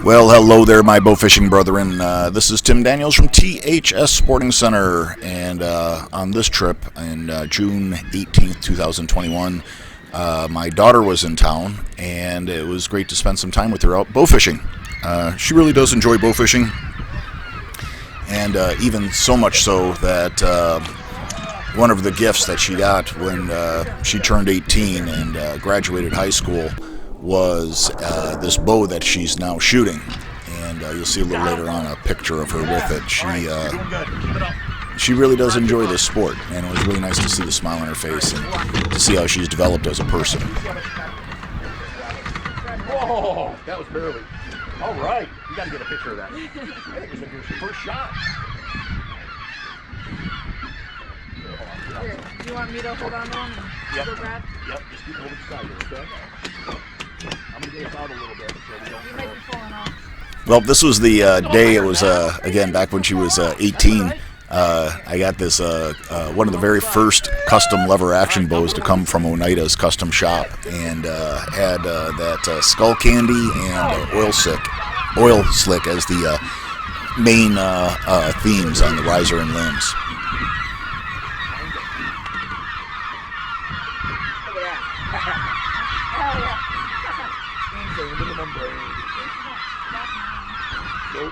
Well, hello there, my bow fishing brethren. This is Tim Daniels from THS Sporting Center, and on this trip in June 18th, 2021, my daughter was in town, and it was great to spend some time with her out bow fishing. She really does enjoy bow fishing, and even so much so that one of the gifts that she got when she turned 18 and graduated high school was this bow that she's now shooting, and you'll see a little later on a picture of her with it. She really does enjoy this sport, and it was really nice to see the smile on her face and to see how she's developed as a person. Whoa, that was barely. All right, you got to get a picture of that. I think it was your first shot. Here, do you want me to hold on to one and go grab? Yep, just keep holding beside you, okay? I'm going to get us out a little bit so we don't... You might be falling off. Well, this was the day, it was, again, back when she was 18. I got this, one of the very first custom lever action bows to come from Oneida's Custom shop, and had that skull candy and oil slick as the main themes on the riser and limbs. Nope.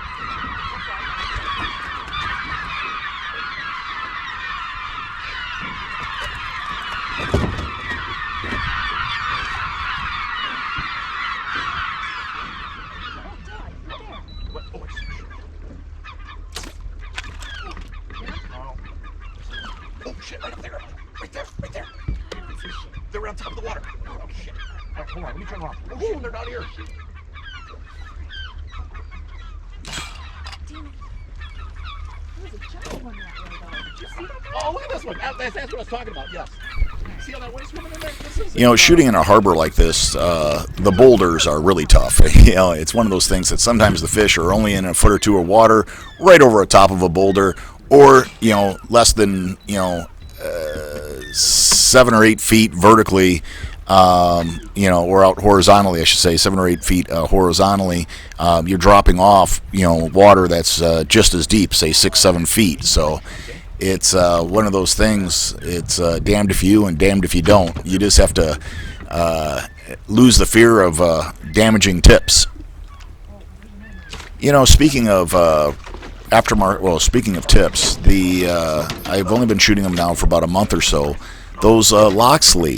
Oh shit, right up there. Right there. They're on top of the water. Oh shit. Right, hold on, let me turn around. Oh, they're down here. Oh, look at this one. That's what I was talking about, yes. See how that waist swimming in there? You know, shooting in a harbor like this, the boulders are really tough. You know, it's one of those things that sometimes the fish are only in a foot or two of water, right over the top of a boulder, or, you know, less than, 7 or 8 feet vertically, or out horizontally, I should say, 7 or 8 feet horizontally. You're dropping off, water that's just as deep, say 6, 7 feet. So it's one of those things. It's damned if you and damned if you don't. You just have to lose the fear of damaging tips. Speaking of speaking of tips, I've only been shooting them now for about a month or so. Those Loxley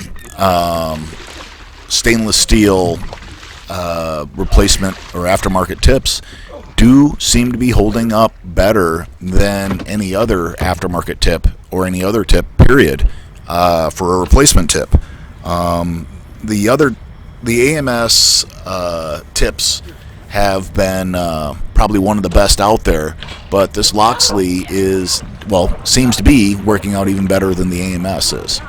stainless steel replacement or aftermarket tips do seem to be holding up better than any other aftermarket tip or any other tip, period, for a replacement tip. The AMS tips have been probably one of the best out there, but this Loxley seems to be working out even better than the AMS is.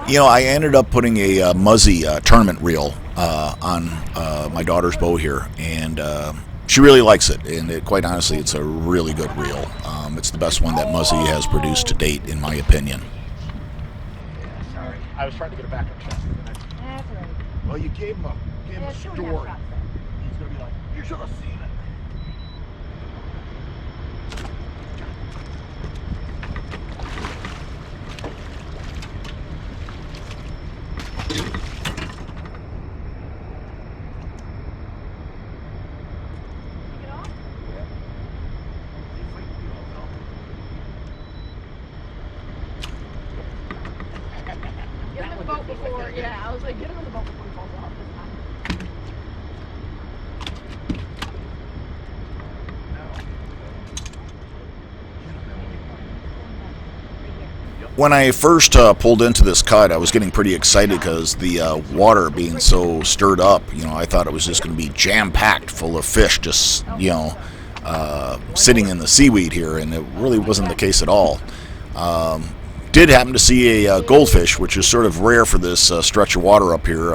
I ended up putting a Muzzy tournament reel on my daughter's bow here, and she really likes it, and quite honestly, it's a really good reel. It's the best one that Muzzy has produced to date, in my opinion. Sorry, I was trying to get a backup shot. That's right. Well, you gave him a story. He's going to be like, you should have seen it. Get him in the boat before, yeah, I was like, get him in the boat before he falls off this time. When I first pulled into this cut, I was getting pretty excited because the water being so stirred up, I thought it was just going to be jam-packed full of fish just, sitting in the seaweed here, and it really wasn't the case at all. Did happen to see a goldfish, which is sort of rare for this stretch of water up here.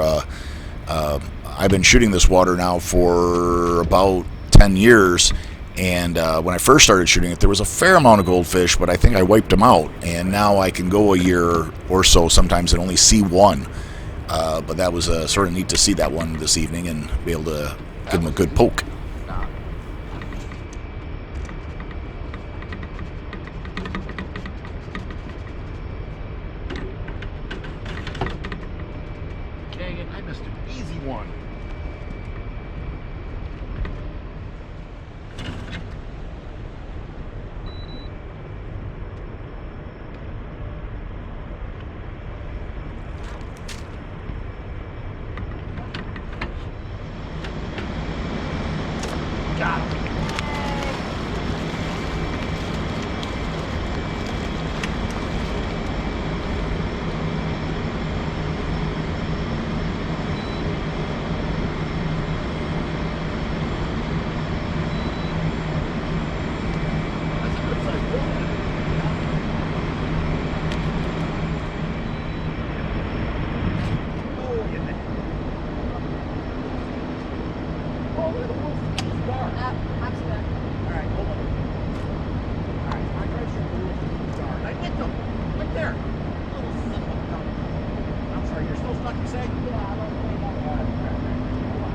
I've been shooting this water now for about 10 years, and when I first started shooting it, there was a fair amount of goldfish, but I think I wiped them out, and now I can go a year or so sometimes and only see one. But that was sort of neat to see that one this evening and be able to give them a good poke. Dang it, I missed an easy one. Got him. That's a good size bullhead. Oh, get that. Oh, look at the wolf. Star. I'm stuck. All right, hold on. All right, I tried to shoot the wolf star. I hit them. Right there. Little son of a gun. I'm sorry, you're still stuck, you say? Yeah, I love the way that All right, all right, all right. Hold on.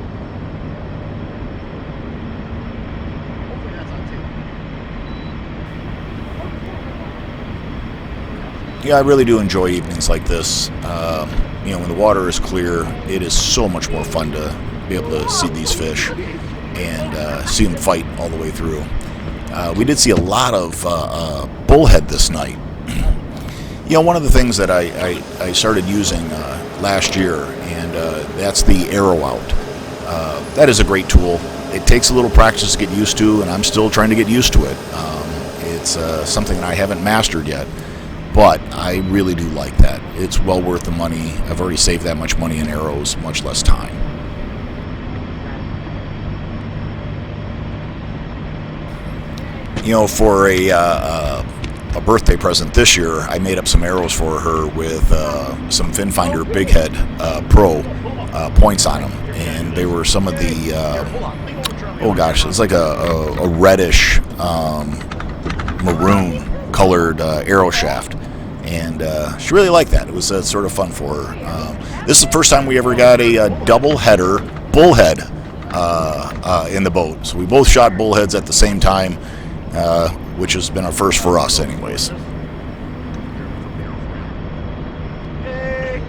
Hopefully that's on tape. Yeah, I really do enjoy evenings like this. You know, when the water is clear, it is so much more fun to be able to see these fish and see them fight all the way through. We did see a lot of bullhead this night. You know, one of the things that I started using last year, and that's the arrow out. That is a great tool. It takes a little practice to get used to, and I'm still trying to get used to it. It's something that I haven't mastered yet, but I really do like that. It's well worth the money. I've already saved that much money in arrows, much less time. You know, for a birthday present this year, I made up some arrows for her with some Fin Finder Big Head Pro points on them, and they were some of the oh gosh, it's like a reddish maroon colored arrow shaft, and she really liked that. It was sort of fun for her. This is the first time we ever got a double header bullhead in the boat, so we both shot bullheads at the same time, which has been a first for us anyways. Hey!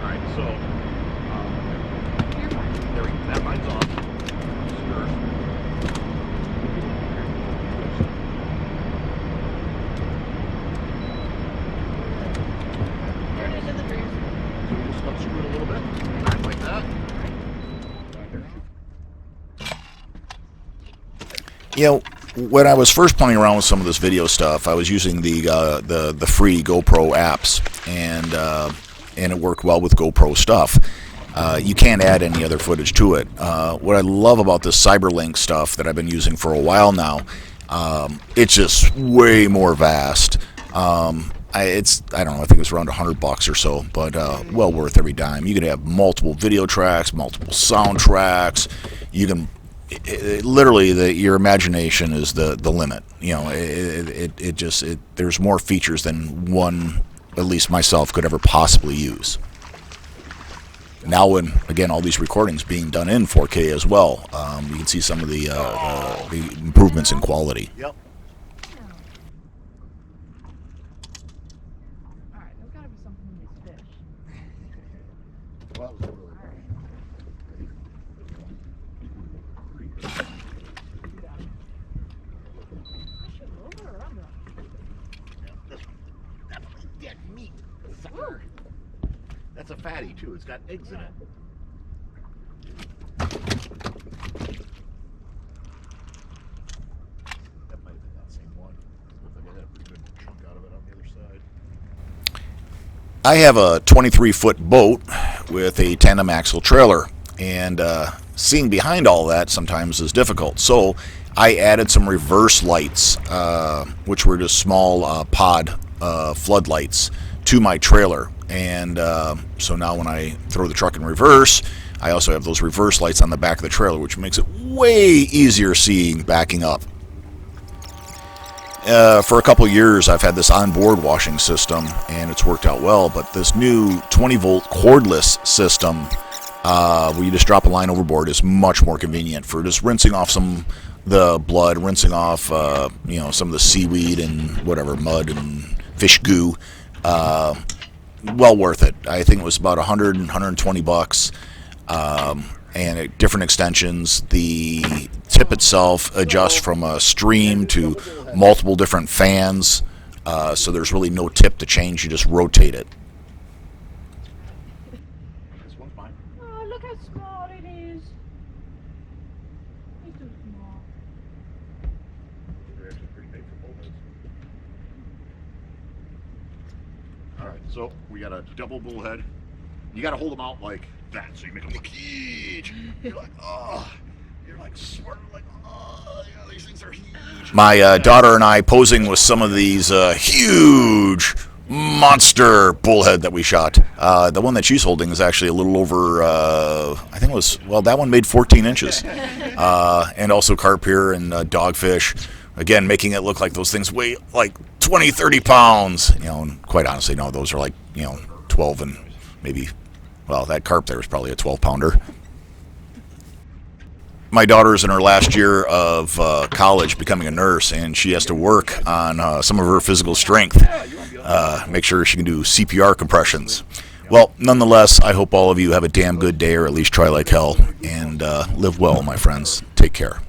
Alright, so You're fine. there we go. That line's off. Sure. There it is in the trees. So we just unscrew it a little bit. Back like that. You know, when I was first playing around with some of this video stuff, I was using the free GoPro apps, and it worked well with GoPro stuff. You can't add any other footage to it. What I love about this CyberLink stuff that I've been using for a while now, it's just way more vast. I don't know, I think it was around $100 or so, but well worth every dime. You can have multiple video tracks, multiple sound tracks. You can literally, your imagination is the limit. You know, there's more features than one, at least myself, could ever possibly use. Now, when again all these recordings being done in 4K as well, you can see some of the improvements in quality. Yep. Alright, there's gotta be something in these fish. Well, that was really I should move or around them. this one. Definitely dead meat. Sucker. That's a fatty too. It's got eggs in it. That might have been that same one. Looks like I had a pretty good chunk out of it on the other side. I have a 23-foot boat with a tandem axle trailer, and seeing behind all that sometimes is difficult. So I added some reverse lights, which were just small pod floodlights, to my trailer. And so now when I throw the truck in reverse, I also have those reverse lights on the back of the trailer, which makes it way easier seeing backing up. for a couple years, I've had this onboard washing system, and it's worked out well. But this new 20-volt cordless system, where you just drop a line overboard, is much more convenient for just rinsing off the blood, rinsing off some of the seaweed and whatever, mud and fish goo. Well worth it. I think it was about $120. And different extensions. The tip itself adjusts from a stream to multiple different fans, so there's really no tip to change. You just rotate it. This one's mine. Oh, look how small it is. He's too small. They're actually pretty big for bullheads. All right, so we got a double bullhead. You got to hold them out like that, so you make them look huge. You're like, oh, you're like sweating, like, oh, yeah, these things are huge. My daughter and I posing with some of these huge monster bullhead that we shot. The one that she's holding is actually a little over, I think it was, well, that one made 14 inches. And also carp here and dogfish. Again, making it look like those things weigh like 20, 30 pounds. And quite honestly, no, those are like, 12 and maybe, well, that carp there was probably a 12-pounder. My daughter's in her last year of college, becoming a nurse, and she has to work on some of her physical strength. Make sure she can do CPR compressions. Well, nonetheless, I hope all of you have a damn good day, or at least try like hell, and live well, my friends. Take care.